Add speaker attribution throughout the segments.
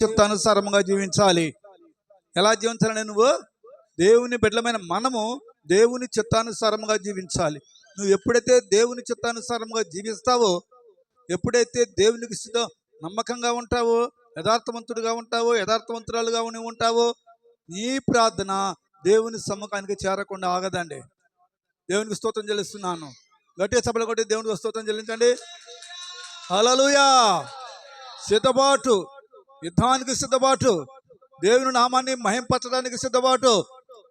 Speaker 1: చిత్తానుసారముగా జీవించాలి. ఎలా జీవించాలని? నువ్వు దేవుని బిడ్డలమైన మనము దేవుని చిత్తానుసారముగా జీవించాలి. నువ్వు ఎప్పుడైతే దేవుని చిత్తానుసారముగా జీవిస్తావో, ఎప్పుడైతే దేవునికి నమ్మకంగా ఉంటావో, యథార్థవంతుడిగా ఉంటావో, యథార్థవంతురాలుగా ఉంటావో, నీ ప్రార్థన దేవుని సమ్మకానికి చేరకుండా ఆగదండి. దేవునికి స్తోత్రం చెల్లిస్తున్నాను. గట్టిగా చప్పట్లు కొట్టి దేవునికి స్తోత్రం చెల్లించండి. హల్లెలూయా. సిద్ధపాటు, యుద్ధానికి సిద్ధపాటు, దేవుని నామాన్ని మహింపరచడానికి సిద్ధపాటు,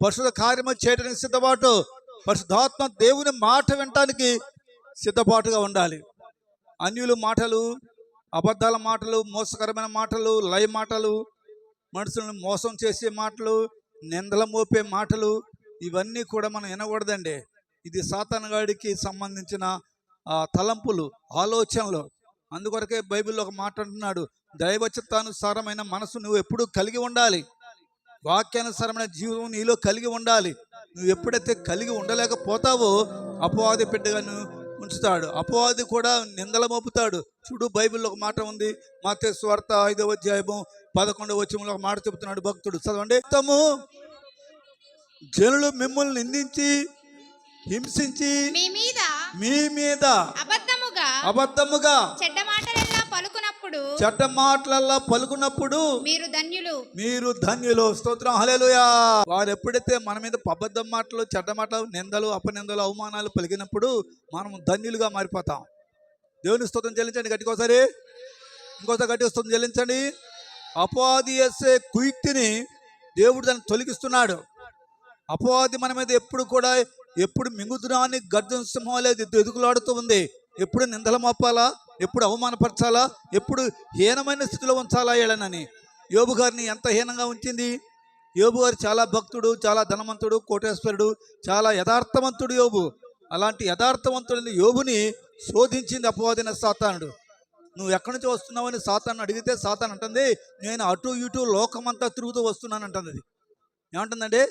Speaker 1: పరిశుద్ధ కార్యము చేయడానికి సిద్ధపాటు, పరిశుద్ధాత్మ దేవుని మాట వినటానికి సిద్ధపాటుగా ఉండాలి. అన్యుల మాటలు, అబద్ధాల మాటలు, మోసకరమైన మాటలు, లయ మాటలు, మనుషులను మోసం చేసే మాటలు, నిందల మోపే మాటలు, ఇవన్నీ కూడా మనం వినకూడదండి. ఇది సాతానుగాడికి సంబంధించిన తలంపులు, ఆలోచనలు. అందుకొరకే బైబిల్లో ఒక మాట అంటున్నాడు, దైవ చిత్తానుసారమైన మనసు నువ్వు ఎప్పుడూ కలిగి ఉండాలి. వాక్యానుసారమైన జీవితం నీలో కలిగి ఉండాలి. నువ్వు ఎప్పుడైతే కలిగి ఉండలేకపోతావో అపవాది బిడ్డగా ఉంచుతాడు. అపవాది కూడా నిందల మోపుతాడు. చూడు, బైబిల్లో ఒక మాట ఉంది, మత్తయి సువార్త 5వ అధ్యాయము 11వ వచనంలో ఒక మాట చెబుతున్నాడు భక్తుడు. చదవండి. జనులు మిమ్మల్ని నిందించి హింసించి మీ మీద అబద్ధముగా చెడ్డ మాటలల్లా పలుకున్నప్పుడు మీరు ధన్యులు. స్తోత్రం, హల్లెలూయా. వారు ఎప్పుడైతే మన మీద అబద్ధం మాటలు, చెడ్డ మాటలు, నిందలు, అపనిందలు, అవమానాలు పలికినప్పుడు మనం ధన్యులుగా మారిపోతాం. దేవుని స్తోత్రం చెల్లించండి. గట్టికోసారి ఇంకోసారి గట్టిగా స్తోత్రం చెల్లించండి. అపవాది చేసే కుయుక్తిని దేవుడు దాన్ని తొలగిస్తున్నాడు. అపవాది మన మీద ఎప్పుడు మింగుతురాని గర్జన సింహం లేదు ఎదుగులాడుతూ ఉంది. ఎప్పుడు నిందలు మోపాలా, ఎప్పుడు అవమానపరచాలా, ఎప్పుడు హీనమైన స్థితిలో ఉంచాలా ఏళనని. యోబు గారిని ఎంత హీనంగా ఉంచింది. యోబు గారు చాలా భక్తుడు, చాలా ధనవంతుడు, కోటేశ్వరుడు, చాలా యథార్థవంతుడు యోబు. అలాంటి యథార్థవంతుడిని యోబుని శోధించింది అపవాదిన సాతానుడు. నువ్వు ఎక్కడి నుంచి వస్తున్నావని సాతాను అడిగితే సాతాను అంటుంది, నేను అటు ఇటు లోకమంతా తిరుగుతూ వస్తున్నాను అంటుంది. అది ఏమంటుందంటే,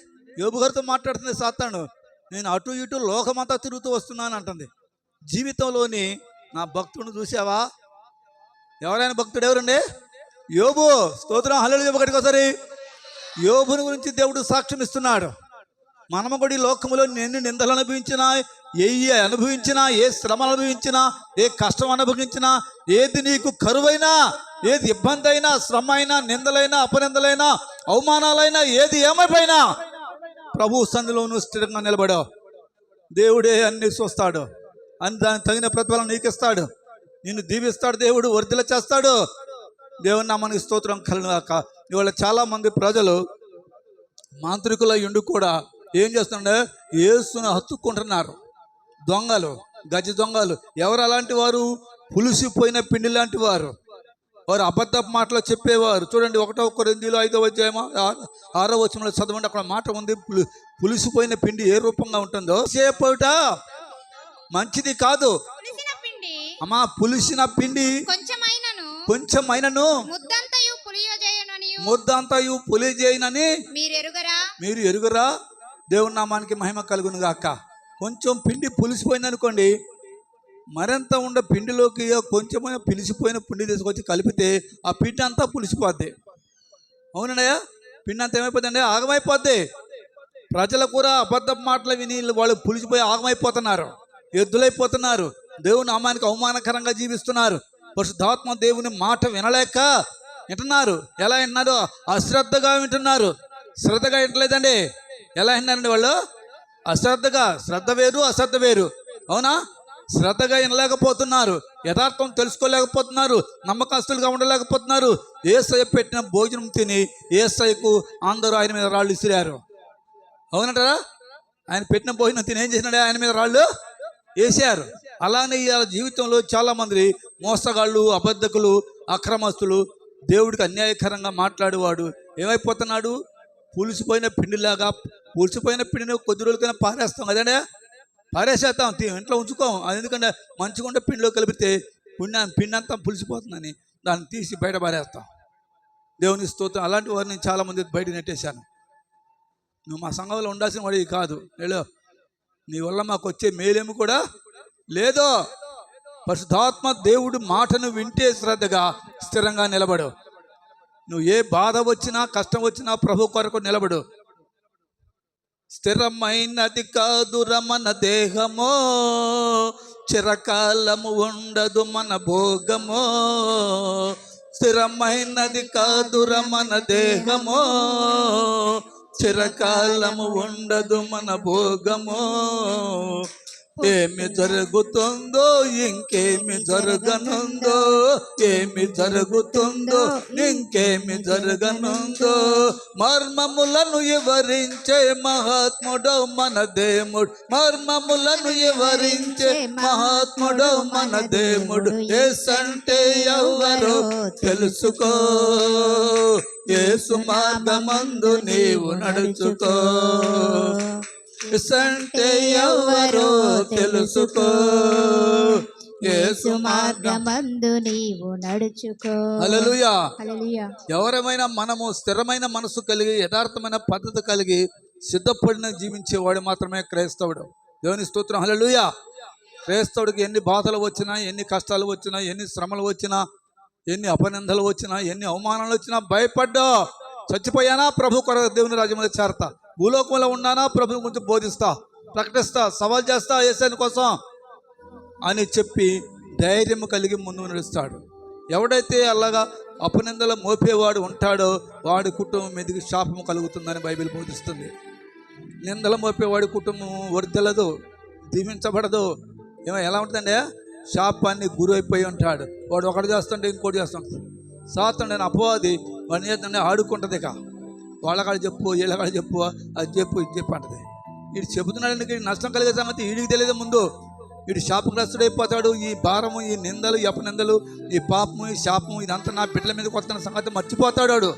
Speaker 1: యోబు గారితో మాట్లాడుతుంది సాతాను, నేను అటు ఇటు లోకమంతా తిరుగుతూ వస్తున్నాను అంటుంది. జీవితంలోని నా భక్తుడిని చూసావా? ఎవరైనా భక్తుడు ఎవరండి? యోబు. స్తోత్రం, హల్లెలూయా. ఒకటికోసారి యోబుని గురించి దేవుడు సాక్ష్యం ఇస్తున్నాడు. మనము కూడా ఈ లోకములో ఎన్ని నిందలు అనుభవించినా, ఏ శ్రమ అనుభవించినా, ఏ కష్టం అనుభవించినా, ఏది నీకు కరువైనా, ఏది ఇబ్బంది అయినా, శ్రమ అయినా, నిందలైనా, అపనిందలైనా, అవమానాలైనా, ఏది ఏమైపోయినా ప్రభు సన్నిధిలోనూ స్థిరంగా నిలబడావు. దేవుడే అన్ని చూస్తాడు, అని దానికి తగిన ప్రతిఫలం నీకు ఇస్తాడు. నిన్ను దీవిస్తాడు, దేవుడు వర్ధిల్ల చేస్తాడు. దేవుని నామానికి స్తోత్రం కలుగాక. ఇవాళ చాలామంది ప్రజలు మాంత్రికుల ఉండి కూడా ఏం చేస్తున్నాడు? యేసును హత్తుకుంటున్నారు. దొంగలు, గజ దొంగలు. ఎవరు అలాంటి వారు? పులిసిపోయిన పిండి లాంటి వారు. వారు అబద్ధ మాటలు చెప్పేవారు. చూడండి, 1 కొరింథీయులు 5వ అధ్యాయం 6వ వచనంలో చదవండి. అక్కడ మాట ఉంది, పులిసిపోయిన పిండి ఏ రూపంగా ఉంటుందో సేపట మంచిది కాదు. అమ్మా, పులిసిన పిండి కొంచెమైనను ముద్దంతయు పులియజేయనని మీరు ఎరుగరా? దేవుని నామానికి మహిమ కలుగును గాక. కొంచెం పిండి పులిసిపోయింది అనుకోండి, మరింత ఉండే పిండిలోకి కొంచెమైనా పిలిచిపోయిన పిండి తీసుకొచ్చి కలిపితే ఆ పిండి అంతా పులిసిపోద్ది. అవునయ్యా, పిండి అంతా ఏమైపోద్ది? ఆగమైపోద్ది. ప్రజలు కూడా అబద్ధ మాటలు విని వాళ్ళు పులిసిపోయి ఆగమైపోతున్నారు, ఎద్దులైపోతున్నారు, దేవుని నామానికి అవమానకరంగా జీవిస్తున్నారు. పరిశుద్ధాత్మ దేవుని మాట వింటున్నారు. ఎలా వింటున్నారు? అశ్రద్ధగా వింటున్నారు. శ్రద్ధగా వింటలేదండి. ఎలా విన్నారండి వాళ్ళు? అశ్రద్ధగా. శ్రద్ధ వేరు, అశ్రద్ధ వేరు. అవునా? శ్రద్ధగా వినలేకపోతున్నారు, యథార్థం తెలుసుకోలేకపోతున్నారు, నమ్మకస్తులుగా ఉండలేకపోతున్నారు. యేసయ్య పెట్టిన భోజనం తిని యేసయ్యకు అందరూ ఆయన మీద రాళ్ళు విసిరారు. అవునంటారా? ఆయన పెట్టిన భోజనం తిని ఏం చేసినాడు? ఆయన మీద రాళ్ళు వేసారు. అలానే ఇవాళ జీవితంలో చాలామంది మోసగాళ్ళు, అబద్ధకులు, అక్రమస్తులు, దేవుడికి అన్యాయకరంగా మాట్లాడేవాడు ఏమైపోతున్నాడు? పులిసిపోయిన పిండిలాగా. పులిసిపోయిన పిండిని కొద్ది రోజులకైనా పారేస్తాం కదండి, పారేసేస్తాం, ఇంట్లో ఉంచుకోం. అది ఎందుకంటే మంచిగా ఉండే పిండిలో కలిపితే పిండి అంతా పులిసిపోతుందని దాన్ని తీసి బయట పారేస్తాం. దేవుని స్తోత్రం. అలాంటి వారిని నేను చాలామంది బయట నెట్టేశాను. నువ్వు మా సంఘంలో ఉండాల్సిన వాడివి కాదు, లేదో నీ వల్ల మాకు వచ్చే మేలేమి కూడా లేదో. పరిశుద్ధాత్మ దేవుడు మాటను వింటే శ్రద్ధగా స్థిరంగా నిలబడు. నువ్వు ఏ బాధ వచ్చినా కష్టం వచ్చినా ప్రభు కొరకు నిలబడు. స్థిరమైనది కాదుర మన దేహమో, చిరకాలము ఉండదు మన భోగమో. స్థిరమైనది కాదుర మన దేహమో, చిరకాలము ఉండదు మన భోగమో. ఏమి జరుగుతుందో ఇంకేమి జరగనుందో, ఏమి జరుగుతుందో ఇంకేమి జరగనుందో. మర్మములను వివరించే మహాత్ముడో మన దేవుడు, మర్మములను వివరించే మహాత్ముడో మన దేవుడు. యేసంటే ఎవరో తెలుసుకో, యేసు మార్గమందు నీవు నడుచుకో. యేసంటే ఎవరో తెలుసుకో, యేసు
Speaker 2: మార్గమందు నీవు నడుచుకో.
Speaker 1: హల్లెలూయా.
Speaker 2: హల్లెలూయా.
Speaker 1: ఎవరమైనా మనము స్థిరమైన మనసు కలిగి యథార్థమైన పద్ధతి కలిగి సిద్ధపడిన జీవించేవాడు మాత్రమే క్రైస్తవుడు. దేవుని స్తోత్రం. హల్లెలూయా. క్రైస్తవుడికి ఎన్ని బాధలు వచ్చినా, ఎన్ని కష్టాలు వచ్చినా, ఎన్ని శ్రమలు వచ్చినా, ఎన్ని అపనిందలు వచ్చినా, ఎన్ని అవమానాలు వచ్చినా భయపడ్డా. చచ్చిపోయానా ప్రభు కొరకు దేవుని రాజ్యంలో చేరతా, భూలోకంలో ఉన్నానా ప్రభు గురించి బోధిస్తా, ప్రకటిస్తా, సవాల్ చేస్తా యేసయ్య కోసం అని చెప్పి ధైర్యం కలిగి ముందుకు నడుస్తాడు. ఎవడైతే అలాగా అపనిందలు మోపేవాడు ఉంటాడో వాడి కుటుంబం మీదకి శాపం కలుగుతుందని బైబిల్ బోధిస్తుంది. నిందలు మోపేవాడి కుటుంబం వర్ధిల్లదు, దీవించబడదు. ఎలా ఉంటుందండి? శాపాన్ని గురైపోయి ఉంటాడు. వాడు ఒకటి చేస్తుంటే ఇంకోటి చేస్తుంటాడు. సాతాను అపవాది వాడిని చేస్తుంటే ఆడుకుంటుంది. ఇక వాళ్ళకాడ చెప్పు, వీళ్ళకాడ చెప్పు, అది చెప్పు, ఇది చెప్పు అంటది. వీడు చెబుతున్నాడు, నష్టం కలిగే సంగతి వీడికి తెలియదు. ముందు వీడు శాపగ్రస్తుడైపోతాడు. ఈ భారము, ఈ నిందలు, ఈ అపనిందలు, ఈ పాపము, ఈ శాపము ఇదంతా నా బిడ్డల మీదకి వస్తున్న సంగతి మర్చిపోతాడు వాడు.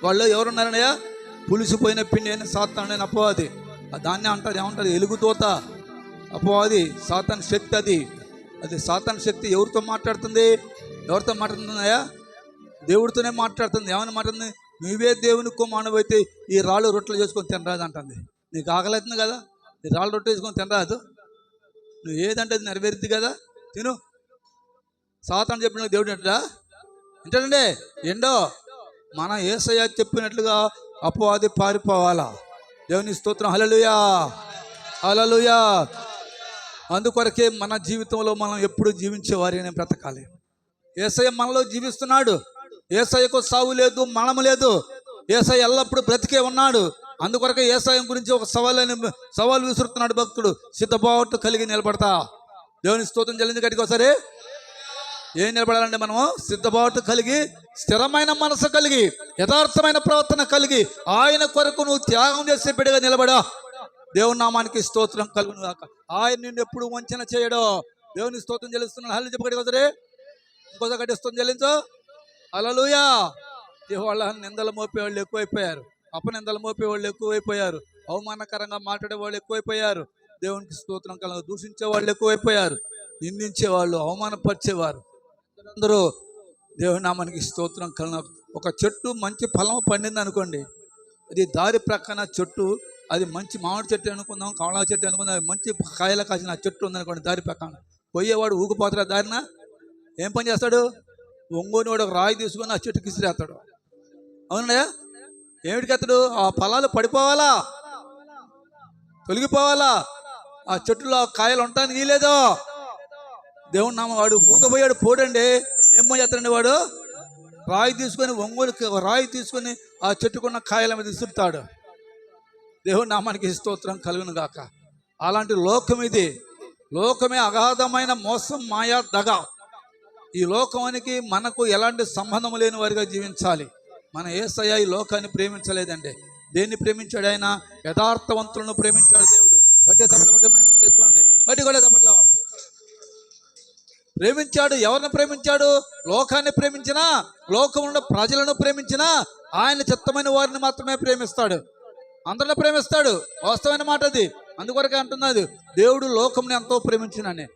Speaker 1: వాళ్ళు ఎవరున్నారనయ్యా? పులిసిపోయిన పిండి అయిన సాతాను అపవాది. దాన్ని అంటారు, ఏమంటారు? ఎలుగుతోత. అపవాది సాతాను శక్తి. అది సాతాను శక్తి ఎవరితో మాట్లాడుతుంది? ఎవరితో మాట్లాడుతుందయ్యా? దేవుడితోనే మాట్లాడుతుంది. ఏమని మాట్లాడుతుంది? నువ్వే దేవుని కుమారుడు అయితే ఈ రాళ్ళు రొట్టెలు చేసుకొని తినరాదు అంటుంది. నీకు ఆకలిఅవుతుంది కదా, ఈ రాళ్ళు రొట్టె చేసుకొని తినరాదు. నువ్వు ఏదంటే అది నెరవేరుద్ది కదా, తిను. సాతాను చెప్పిన దేవుడు అంటాడా? ఏంటంటే ఏండో మన యేసయ్య చెప్పినట్లుగా అపవాది పారిపోవాలా. దేవుని స్తోత్రం. హల్లెలూయా, హల్లెలూయా. అందుకొరకే మన జీవితంలో మనం ఎప్పుడు జీవించేవారిని బ్రతకాలి. యేసయ్య మనలో జీవిస్తున్నాడు. యేసయ్యకు సావు లేదు, మరణం లేదు. యేసయ్య ఎల్లప్పుడూ బ్రతికే ఉన్నాడు. అందుకొరకే యేసయ్య గురించి ఒక సవాల్ విసురుతున్నాడు భక్తుడు. సిద్ధపాటు కలిగి నిలబడతా. దేవుని స్తోత్రం చెల్లించి గట్టిగా ఒకసారి. ఏం నిలబడాలంటే మనము సిద్ధపాటు కలిగి, స్థిరమైన మనసు కలిగి, యథార్థమైన ప్రవర్తన కలిగి, ఆయన కొరకు నువ్వు త్యాగం చేసే బిడ్డగా నిలబడా. దేవుని నామానికి స్తోత్రం కలుగును గాక. ఆయన నిన్ను ఎప్పుడు వంచన చేయడో. దేవుని స్తోత్రం చెల్లిస్తున్నాడు. హల్లు చెప్పగట్టి ఒకసారి, ఇంకోసారి గట్టి స్తోత్రం చెల్లించు. హల్లెలూయా. వాళ్ళ నిందలు మోపేవాళ్ళు ఎక్కువైపోయారు, అపనిందలు మోపేవాళ్ళు ఎక్కువైపోయారు, అవమానకరంగా మాట్లాడే వాళ్ళు ఎక్కువైపోయారు, దేవునికి స్తోత్రం కలుగు దూషించే వాళ్ళు ఎక్కువైపోయారు, నిందించేవాళ్ళు, అవమానపరిచేవారు అందరూ. దేవుని నామానికి స్తోత్రం కలుగు. ఒక చెట్టు మంచి ఫలం పండింది అనుకోండి, అది దారి ప్రక్కన చెట్టు, అది మంచి మామిడి చెట్టు అనుకుందాం, కమలా చెట్టు అనుకుందాం, అది మంచి కాయల కాసిన చెట్టు ఉందనుకోండి, దారి ప్రక్కన పోయేవాడు ఊగిపోతాడు. దారిన ఏం పని చేస్తాడు? ఒంగోని వాడు ఒక రాయి తీసుకొని ఆ చెట్టుకి ఇసిరేస్తాడు. అవునా? ఏమిటికి ఎత్తాడు? ఆ ఫలాలు పడిపోవాలా, తొలగిపోవాలా, ఆ చెట్టులో కాయలు ఉండటానికి వీలేదు. దేవుని నామ వాడు ఊగపోయాడు పోడండి. ఏం పని చేస్తాడండి వాడు? రాయి తీసుకొని, ఒంగోని రాయి తీసుకొని ఆ చెట్టుకున్న కాయల మీద ఇసురుతాడు. దేవుని నామానికి స్తోత్రం కలుగును గాక. అలాంటి లోకం ఇది. లోకమే అగాధమైన మోసం, మాయా, దగ. ఈ లోకానికి మనకు ఎలాంటి సంబంధం లేని వారిగా జీవించాలి. మన యేసయ్య ఈ లోకాన్ని ప్రేమించలేదండి. దేన్ని ప్రేమించాడు? ఆయన యథార్థవంతులను ప్రేమించాడు. దేవుడు తెచ్చుకోండి, బట్టి కూడా తప్పట్లో ప్రేమించాడు. ఎవరిని ప్రేమించాడు? లోకాన్ని ప్రేమించినా, లోకంలో ప్రజలను ప్రేమించినా ఆయన చిత్తమైన వారిని మాత్రమే ప్రేమిస్తాడు. అందరిని ప్రేమిస్తాడు. వాస్తవమైన మాట అది. అందుకొరకే అంటున్నది, దేవుడు లోకంని ఎంతో ప్రేమించినని.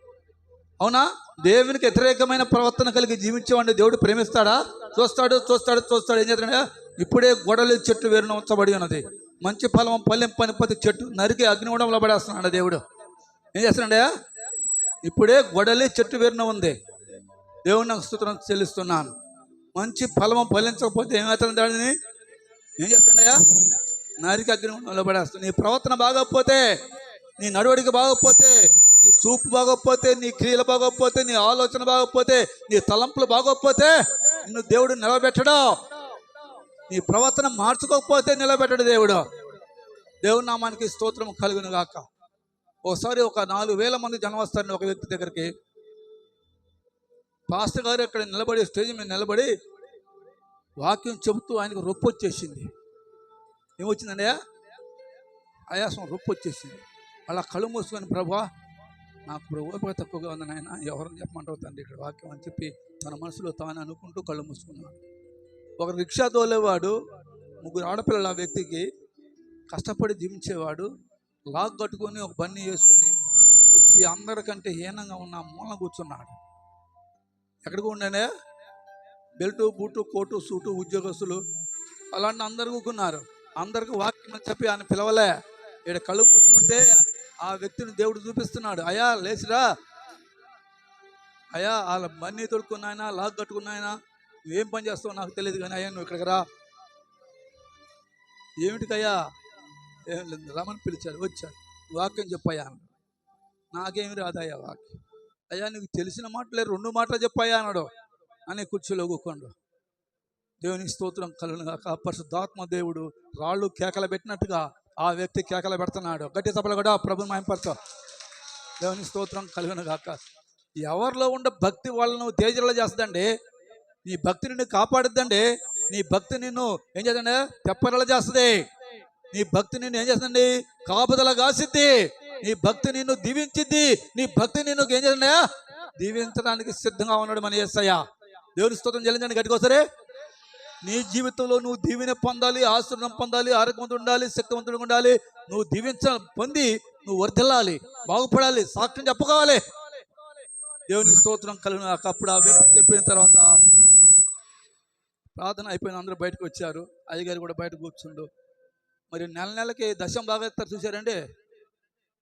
Speaker 1: అవునా? దేవునికి వ్యతిరేకమైన ప్రవర్తన కలిగి జీవించేవాడిని దేవుడు ప్రేమిస్తాడా? చూస్తాడు, చూస్తాడు, చూస్తాడు. ఏం చేస్తాడా? ఇప్పుడే గొడవలి చెట్టు వేరున ఉంచబడి ఉన్నది, మంచి ఫలం పల్లెంపని ప్రతి చెట్టు నరికి అగ్నిగుండంలో పడేస్తున్నాడు దేవుడు. ఏం చేస్తున్నాడా? ఇప్పుడే గొడవలి చెట్టు వేరున ఉంది. దేవుని నాకు స్తుతిని చెల్లిస్తున్నాను. మంచి ఫలము ఫలించకపోతే ఏమవుతుంది? దానిని ఏం చేస్తాడయ్యా? నరికి అగ్నిగుండంలో పడేస్తాడు. నీ ప్రవర్తన బాగోకపోతే, నీ నడవడిక బాగోకపోతే, నీ చూపు బాగోకపోతే, నీ క్రియలు బాగోకపోతే, నీ ఆలోచన బాగోకపోతే, నీ తలంపులు బాగోకపోతే నిన్ను దేవుడు నిలబెట్టడు. నీ ప్రవర్తన మార్చుకోకపోతే నిలబెట్టడు దేవుడు. దేవుడి నామానికి స్తోత్రం కలుగును గాక. ఒకసారి ఒక 4,000 మంది జనం వస్తారండి ఒక వ్యక్తి దగ్గరికి. పాస్టర్ గారు ఇక్కడ నిలబడి, స్టేజ్ మీద నిలబడి వాక్యం చెబుతూ ఆయనకు రొప్పి వచ్చేసింది. ఏమొచ్చిందండి? ఆయాసం, రొప్పి వచ్చేసింది. అలా కళ్ళు మూసుకొని, ప్రభా నాకు ఇప్పుడు ఓపిక తక్కువగా ఉంది నాయన, ఎవరిని చెప్పమంటావు తండ్రి ఇక్కడ వాక్యం అని చెప్పి తన మనసులో తాను అనుకుంటూ కళ్ళు మూసుకున్నాడు. ఒక రిక్షా తోలేవాడు, 3 ఆడపిల్లలు ఆ వ్యక్తికి, కష్టపడి జీవించేవాడు, లాగ్ కట్టుకొని ఒక బన్నీ వేసుకొని వచ్చి అందరికంటే హీనంగా ఉన్న మూలన కూర్చున్నాడు. ఎక్కడికి ఉండే బెల్టు, బూటు, కోటు, సూటు ఉద్యోగస్తులు అలాంటి అందరు కూకున్నారు. అందరికి వాక్యం అని చెప్పి ఆయన పిలవలే. ఇక్కడ కళ్ళు పూసుకుంటే ఆ వ్యక్తిని దేవుడు చూపిస్తున్నాడు. అయ్యా లేచిరా, అయ్యా వాళ్ళ బన్నీ తొడుక్కున్నాయన, లాగ్ కట్టుకున్నాయన, నువ్వేం పని చేస్తావు నాకు తెలియదు కానీ అయ్యా నువ్వు ఇక్కడికి రా. ఏమిటికయ్యా? ఏం లేదు, రమని పిలిచాడు. వచ్చాడు. వాక్యం చెప్పయ్యా అన్నాడు. నాకేమి రాదయ్యా వాక్యం. అయ్యా నీకు తెలిసిన మాటలే 2 మాటలు చెప్పయ్యా అన్నాడు. అని కుర్చీలో కూకోండు. దేవునికి స్తోత్రం కలుగును గాక. పరిశుద్ధాత్మ దేవుడు రాళ్ళు కేకలు పెట్టినట్టుగా ఆ వ్యక్తి కేకలు పెడుతున్నాడు. గట్టి చప్పలు కూడా ప్రభుని మహిమపరచు. దేవునికి స్తోత్రం కలుగును గాక. ఎవరిలో ఉండే భక్తి వాళ్ళను తేజలో చేస్తుందండి. నీ భక్తి నిన్ను కాపాడుద్దండి. నీ భక్తి నిన్ను ఏం చేద్దండి? తెప్పరలా చేస్తుంది. నీ భక్తి నిన్ను ఏం చేస్తుంది? కాపుదల కాసిద్ది. నీ భక్తి నిన్ను దీవించిద్ది. నీ భక్తి నిన్ను ఏం చేస్తుందా? దీవించడానికి సిద్ధంగా ఉన్నాడు మన యేసయ్య. దేవుని స్తోత్రం చెల్లించండి గట్టికోసరే. నీ జీవితంలో నువ్వు దీవెన పొందాలి, ఆశీర్వాదం పొందాలి, ఆరోగ్యవంతుడు ఉండాలి, శక్తివంతుడు ఉండాలి. నువ్వు పొంది నువ్వు వర్ధిల్లాలి, బాగుపడాలి, సాక్ష్యం చెప్పుకోవాలి. దేవునికి స్తోత్రం కలుగును. అప్పుడు ఆ వ్యక్తి చెప్పిన తర్వాత ప్రార్థన అయిపోయిన అందరూ బయటకు వచ్చారు. అయ్యగారు కూడా బయట కూర్చుండు. మరి నెలకి దశం భాగం ఎత్తారు. చూశారండి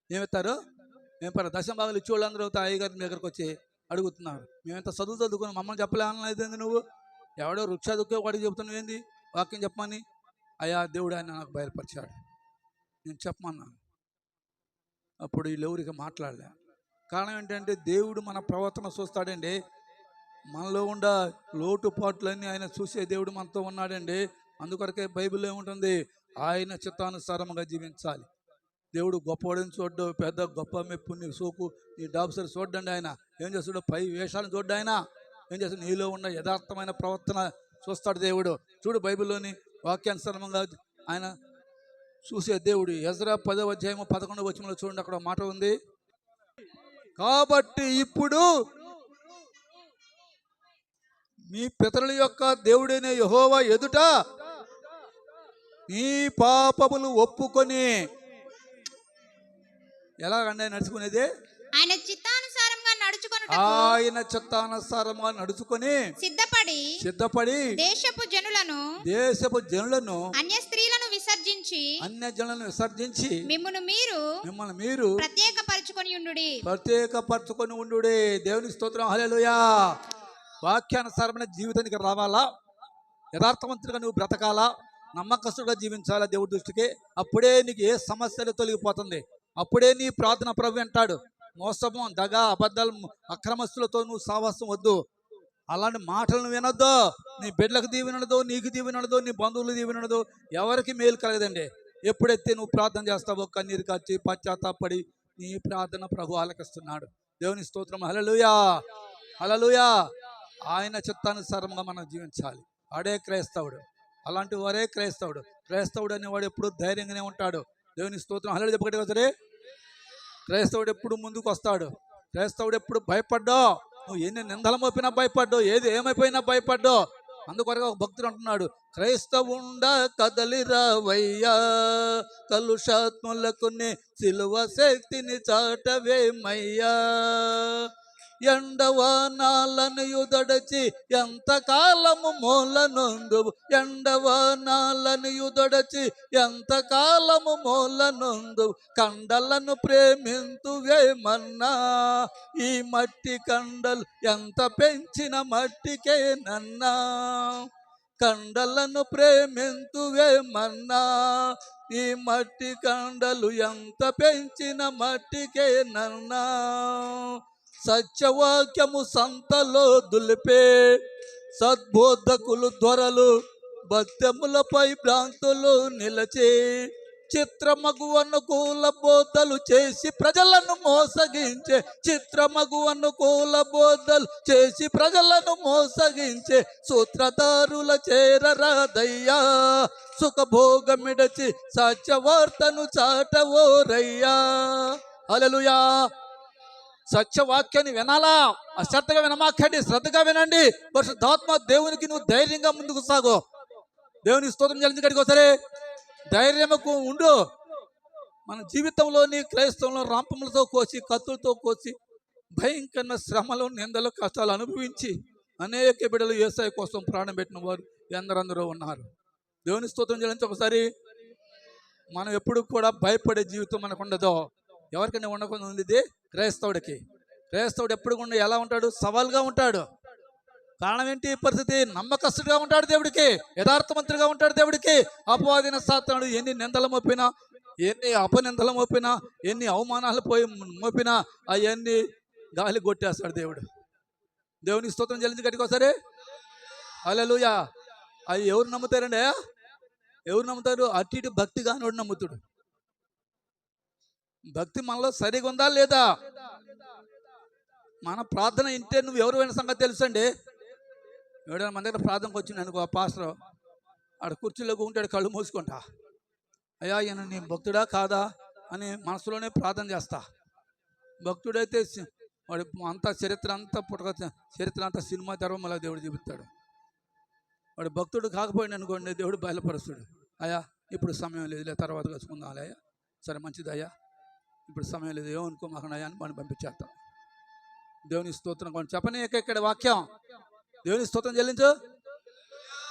Speaker 1: ఏమెత్తారు? మేము దశం భాగాలు ఇచ్చి వాళ్ళందరూ అయ్యగారి దగ్గరకు వచ్చి అడుగుతున్నారు. మేమెంత చదువుకుని మమ్మల్ని చెప్పలేదైంది, నువ్వు ఎవడో వృక్ష దుఃఖ వాడికి చెబుతున్నావు ఏంది వాక్యం చెప్పమని? అయ్యా దేవుడు ఆయన నాకు బయలుపరిచాడు, నేను చెప్పమన్నాను. అప్పుడు వీళ్ళెవరికి మాట్లాడలే. కారణం ఏంటంటే దేవుడు మన ప్రవర్తన చూస్తాడండి. మనలో ఉండ లోటుపాట్లన్నీ ఆయన చూసే దేవుడు మనతో ఉన్నాడండి. అందుకొరకే బైబిల్లో ఏముంటుంది? ఆయన చిత్తానుసారంగా జీవించాలి. దేవుడు గొప్పవాడిని చూడ్డు, పెద్ద గొప్ప మెప్పు నీ సోకు నీ డాబ్సర్ చూడ్డండి. ఆయన ఏం చేస్తాడు? పై వేషాలను చూడ్డు. ఆయన ఏం చేస్తాడు? నీలో ఉన్న యథార్థమైన ప్రవర్తన చూస్తాడు దేవుడు. చూడు బైబిల్లోని వాక్యానుసారంగా ఆయన చూసే దేవుడు. ఎజ్రా 10వ అధ్యాయం 11వ వచనంలో చూడండి, అక్కడ మాట ఉంది. కాబట్టి ఇప్పుడు మీ పితరుల యొక్క దేవుడైన యెహోవా ఎదుట మీ పాపములు ఒప్పుకొని, ఎలాగండి నడుచుకునేది?
Speaker 2: ఆయన చిత్తానుసారంగా
Speaker 1: నడుచుకొని సిద్ధపడి
Speaker 2: దేశపు జనులను అన్య స్త్రీలను విసర్జించి మిమ్మల్ని మీరు
Speaker 1: ప్రత్యేకపరచుకొని ఉండు. దేవుని స్తోత్రం. హల్లెలూయా. వాక్యానుసారమైన జీవితానికి రావాలా, యథార్థవంతుడిగా నువ్వు బ్రతకాలా, నమ్మకస్తుడిగా జీవించాలా దేవుడి దృష్టికి. అప్పుడే నీకు ఏ సమస్యలు తొలగిపోతుంది. అప్పుడే నీ ప్రార్థన ప్రభు అంటాడు. మోసము, దగ, అబద్ధాలు, అక్రమస్తులతో నువ్వు సావాసం వద్దు. అలాంటి మాటలను వినొద్దు. నీ బిడ్డలకు దీవెనడదు, నీకు దీవెనడదు, నీ బంధువులు దీవెనడదు, ఎవరికి మేలు కలగదండి. ఎప్పుడైతే నువ్వు ప్రార్థన చేస్తావో కన్నీరు కాచి పశ్చాత్తాపడి నీ ప్రార్థన ప్రభు ఆలకిస్తున్నాడు. దేవుని స్తోత్రం. హల్లెలూయా, హల్లెలూయా. ఆయన చిత్తానుసారంగా మనం జీవించాలి. వాడే క్రైస్తవుడు. అలాంటి వారే క్రైస్తవుడు. క్రైస్తవుడు అనేవాడు ఎప్పుడు ధైర్యంగానే ఉంటాడు. దేవుని స్తోత్రం. హల్లెలూయా చెప్పగలిగే సరే. క్రైస్తవుడు ఎప్పుడు ముందుకు వస్తాడు. క్రైస్తవుడు ఎప్పుడు భయపడ్డా, నువ్వు ఎన్ని నిందలు మోపినా భయపడ్డావు, ఏది ఏమైపోయినా భయపడ్డావు. అందుకొరగా ఒక భక్తుడు అంటున్నాడు, క్రైస్తవుండ కదలిరావయ్యా, కలుషాత్ములకు సిలువ శక్తిని చాటవేమయ్యా. ఎండవానాలను యుదడచి ఎంతకాలము మూలనొందువు ఎండవానాలను యుదడచి ఎంతకాలము మూలనొందువు కండలను ప్రేమింతువేమన్నా ఈ మట్టి కండలు ఎంత పెంచిన మట్టికే నన్నా కండలను ప్రేమింతువేమన్నా ఈ మట్టి కండలు ఎంత పెంచిన మట్టికే నన్నా సత్యవాక్యము సంతలో దులిపే సద్బోధకులు దొరలు భక్తములపై భ్రాంతులు నిలచే చిత్రమగు అనుకూల బోధలు చేసి ప్రజలను మోసగించే చిత్రమగు అనుకూల బోధలు చేసి ప్రజలను మోసగించే సూత్రధారుల చేరరాదయ్యా సుఖభోగమిడచి సత్యవార్తను చాటవోరయ్యా హల్లెలూయా. సత్యవాక్యాన్ని వినాలా, అశ్రద్ధగా వినమాకండి, శ్రద్ధగా వినండి. పరిశుద్ధాత్మ దేవునికి నువ్వు ధైర్యంగా ముందుకు సాగు. దేవునికి స్తోత్రం చెల్లించి కడిగి ఒకసారి ధైర్యముకు ఉండు. మన జీవితంలోని క్రైస్తవంలో రాంపములతో కోసి కత్తులతో కోసి భయంకరమైన శ్రమలు నిందలు కష్టాలు అనుభవించి అనేక బిడ్డలు యేసయ్య కోసం ప్రాణం పెట్టిన వారు ఎందరందరూ ఉన్నారు. దేవుని స్తోత్రం చెల్లించి ఒకసారి మనం ఎప్పుడు కూడా భయపడే జీవితం మనకు ఉండదో. ఎవరికైనా ఉండకుండా ఉంది క్రైస్తవుడికి. క్రైస్తవుడు ఎప్పుడు కూడా ఎలా ఉంటాడు? సవాల్గా ఉంటాడు. కారణం ఏంటి? పరిస్థితి నమ్మకస్తుడిగా ఉంటాడు దేవుడికి, యథార్థమంతుడిగా ఉంటాడు దేవుడికి. అపవాదిన సాతానుడు ఎన్ని నిందలు మోపినా, ఎన్ని అపనిందలు మోపినా, ఎన్ని అవమానాలు మోపినా అవన్నీ గాలి కొట్టేస్తాడు దేవుడు. దేవునికి స్తోత్రం చెల్లించి కట్టుకోసరే హల్లెలూయా. అవి ఎవరు నమ్ముతారండి? ఎవరు నమ్ముతారు? అటు ఇటు భక్తి కానివాడు నమ్ముతాడు. భక్తి మనలో సరిగా ఉందా లేదా? మన ప్రార్థన ఇంటే నువ్వు ఎవరు అయిన సంగతి తెలుసండి. ఎవడైనా మన దగ్గర ప్రార్థనకు వచ్చింది అనుకో, ఆ పాస్టర్ ఆడ కుర్చీలో ఉంటాడు, కళ్ళు మూసుకుంటా, అయ్యా ఈయన నీ భక్తుడా కాదా అని మనసులోనే ప్రార్థన చేస్తా. భక్తుడైతే వాడు అంతా చరిత్ర అంతా చరిత్ర అంతా సినిమా ధర్మలా దేవుడు చూపిస్తాడు. వాడు భక్తుడు కాకపోయినా అనుకోండి, దేవుడు బయలుపరుస్తాడు. అయ్యా ఇప్పుడు సమయం లేదు, తర్వాత కలుసుకుందాం అయ్యా, సరే మంచిది అయ్యా, ఇప్పుడు సమయం లేదు, ఏమనుకో మాకనయ్యా అని మనం పంపించేస్తాం. దేవుని స్తోత్రం కొన్ని చెప్పని ఇక్కడ వాక్యం. దేవుని స్తోత్రం చెల్లించు.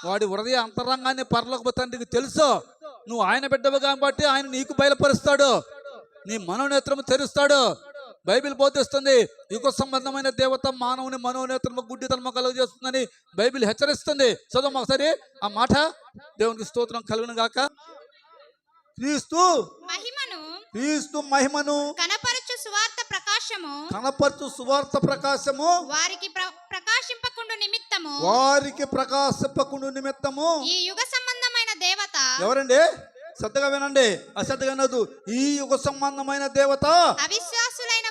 Speaker 1: వాడి హృదయ అంతరంగాన్ని పరలోక తండ్రికి తెలుసు. నువ్వు ఆయన బిడ్డవు కాబట్టి ఆయన నీకు బయలుపరుస్తాడు, నీ మనోనేత్రము తెరుస్తాడు. బైబిల్ బోధిస్తుంది, యుగ సంబంధమైన దేవత మానవుని మనోనేత్రము గుడ్డితనము కలుగజేస్తుందని బైబిల్ హెచ్చరిస్తుంది. చదువు ఒకసారి ఆ మాట. దేవునికి స్తోత్రం కలుగును గాక. క్రీస్తు మహిమను
Speaker 2: కనపరచు
Speaker 1: సువార్త ప్రకాశము
Speaker 2: వారికి
Speaker 1: ప్రకాశింపకుండు నిమిత్తము
Speaker 2: ఈ యుగ సంబంధమైన దేవత.
Speaker 1: ఎవరండి? శ్రద్ధగా వినండి, అశ్రద్ధగా వినదు. ఈ యుగ సంబంధమైన దేవత
Speaker 2: అవిశ్వాసులైన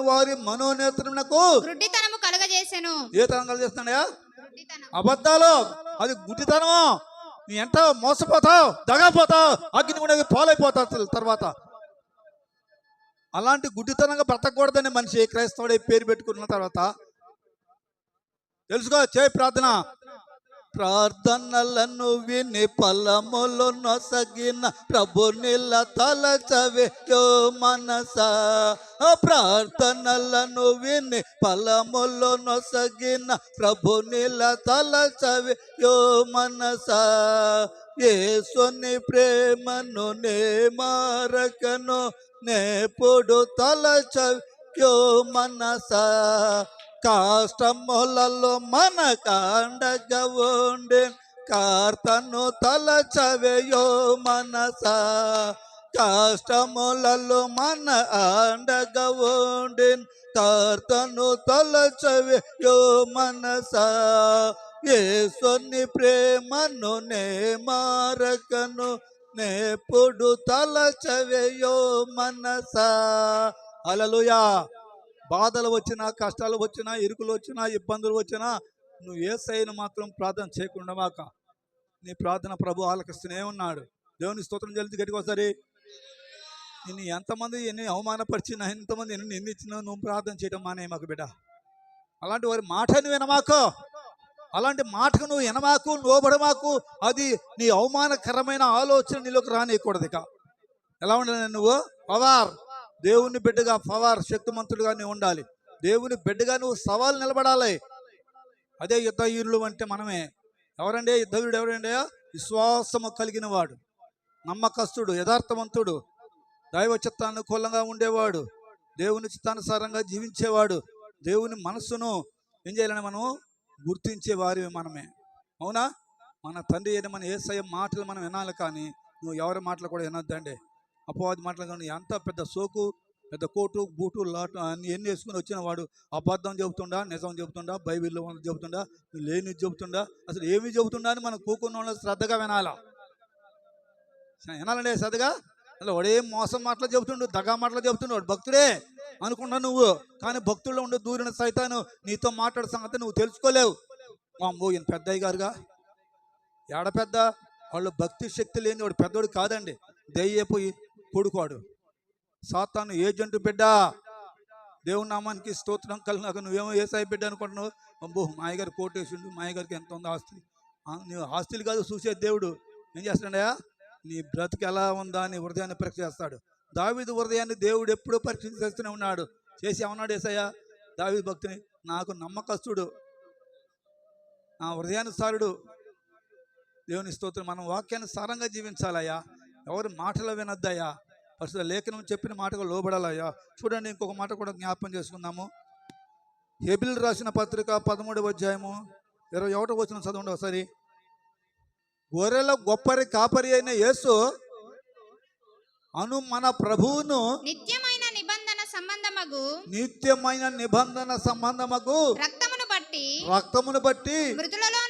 Speaker 1: వారి మనోనేత్రములకు
Speaker 2: గుడ్డితనము కలుగజేసెను.
Speaker 1: ఏ తనం కలుగజేస్తున్నాయా? అబద్ధాలు. అది గుడ్డితనము. నీ ఎంత మోసపోతావు, దగాపోతావు, అగ్ని కూడా పాలైపోతావు తర్వాత. అలాంటి గుడ్డితనంగా బ్రతకూడదని మనిషి క్రైస్తవుడే పేరు పెట్టుకున్న తర్వాత తెలుసుకో. చేయి ప్రార్థన. ప్రార్థనలను విని ఫలములు నొసగిన ప్రభు నిల తలచవే యో మనసా. ప్రార్థనలను విని ఫలములు నొసగిన ప్రభు నిల తలచవే యో మనసా. యేసుని ప్రేమను నే మారకను నేపుడు తలచవే యో మనసా. కష్టములలో మన కాండగా ఉండే కార్తను తలచవేయో మనసా. కష్టములలో మన అండగా ఉండే కార్తను తలచవేయో మనసా. యేసుని ప్రేమను నే మారకను నేపుడు తలచవేయో మనసా. హల్లెలూయా. బాధలు వచ్చినా, కష్టాలు వచ్చినా, ఇరుకులు వచ్చినా, ఇబ్బందులు వచ్చినా నువ్వు యేసయ్యను మాత్రం ప్రార్థన చేయకుండా మాక. నీ ప్రార్థన ప్రభు ఆలకిస్తూనే ఉన్నాడు. దేవుని స్తోత్రం చెల్లించి గట్టిగా ఒకసారి. నిన్ను ఎంతమంది ఎన్ని అవమానపరిచినా, ఎంతమంది ఎన్ని నిందించినా నువ్వు ప్రార్థన చేయడం మానే మాకు బిడ్డ. అలాంటి వారి మాటను వినమాకు. అలాంటి మాటకు నువ్వు వినమాకు, లోబడమాకు. అది నీ అవమానకరమైన ఆలోచన నీలోకి రానియకూడదు. ఇక ఎలా ఉండాలి నువ్వు? పవర్ దేవుని బిడ్డగా పవర్ శక్తిమంతుడుగా నువ్వు ఉండాలి. దేవుని బిడ్డగా నువ్వు సవాలు నిలబడాలి. అదే యుద్ధవీరులు అంటే మనమే. ఎవరండి యుద్ధవీరుడు? ఎవరండి? విశ్వాసము కలిగిన వాడు, నమ్మకస్తుడు, యథార్థవంతుడు, దైవ చిత్తానుకూలంగా ఉండేవాడు, దేవుని చిత్తానుసారంగా జీవించేవాడు, దేవుని మనస్సును ఏం చేయాలని మనం గుర్తించే వారి మనమే. అవునా? మన తండ్రి అయిన మన యేసయ్య మాటలు మనం వినాలి, కానీ నువ్వు ఎవరి మాటలు కూడా వినొద్దండి. అపవాది మాటలు కానీ ఎంత పెద్ద సోకు, పెద్ద కోటు బూటు లాటు అన్ని ఎన్ని వేసుకుని వచ్చిన వాడు అబద్ధం చెబుతుండా, నిజం చెబుతుండా, బైబిల్లో చెబుతుండా, లేని చెబుతుండా, అసలు ఏమి చెబుతుండా అని మనం కూకున్న వాళ్ళు శ్రద్ధగా వినాలా. వినాలండి శ్రద్ధగా. అసలు వాడేం మోసం మాటలు చెబుతుండు, దగా మాటలు చెబుతుండు, వాడు భక్తుడే అనుకున్నా నువ్వు. కానీ భక్తుల్లో ఉండే దూరిన సైతాను నీతో మాట్లాడే సంగతి నువ్వు తెలుసుకోలేవు. అమ్మో ఈయన పెద్దయ్య గారుగా, ఏడ పెద్ద, వాళ్ళు భక్తి శక్తి లేని వాడు పెద్దోడు కాదండి, దయ్యపోయి కొడుకోడు, సాతాను ఏజెంట్ బిడ్డ. దేవుని నామానికి స్తోత్రం కలిగినాక నువ్వేమో ఏసాయి బిడ్డ అనుకుంటున్నావు. అబ్బో మాయగారు కోటేసిండు, మాయగారికి ఎంత ఉంది ఆస్తి. నువ్వు ఆస్తులు కాదు చూసే దేవుడు ఏం చేస్తాడయా, నీ బ్రతుకు ఎలా ఉందా అని హృదయాన్ని పరీక్ష చేస్తాడు. దావీదు హృదయాన్ని దేవుడు ఎప్పుడూ పరీక్ష చేస్తూనే ఉన్నాడు. చేసి ఏమన్నాడు ఏసయ్యా దావీదు భక్తుని, నాకు నమ్మకస్తుడు, నా హృదయానుసారుడు. దేవుని స్తోత్రం. మనం వాక్యానుసారంగా జీవించాలయ్యా, ఎవరి మాటలు వినొద్దయ్యా, పరిశుద్ధ లేఖనం చెప్పిన మాటకు లోబడాలయ్యా. చూడండి, ఇంకొక మాట కూడా జ్ఞాపకం చేసుకుందాము. హెబిల్ రాసిన పత్రిక 13వ అధ్యాయము 21వ వచనం చదవండి ఒకసారి. గొర్రెల గొప్పరి కాపరి అయిన యేసు అను మన ప్రభువును
Speaker 2: నిత్యమైన నిబంధన
Speaker 1: సంబంధమగు రక్తమును బట్టి
Speaker 2: మృతులలో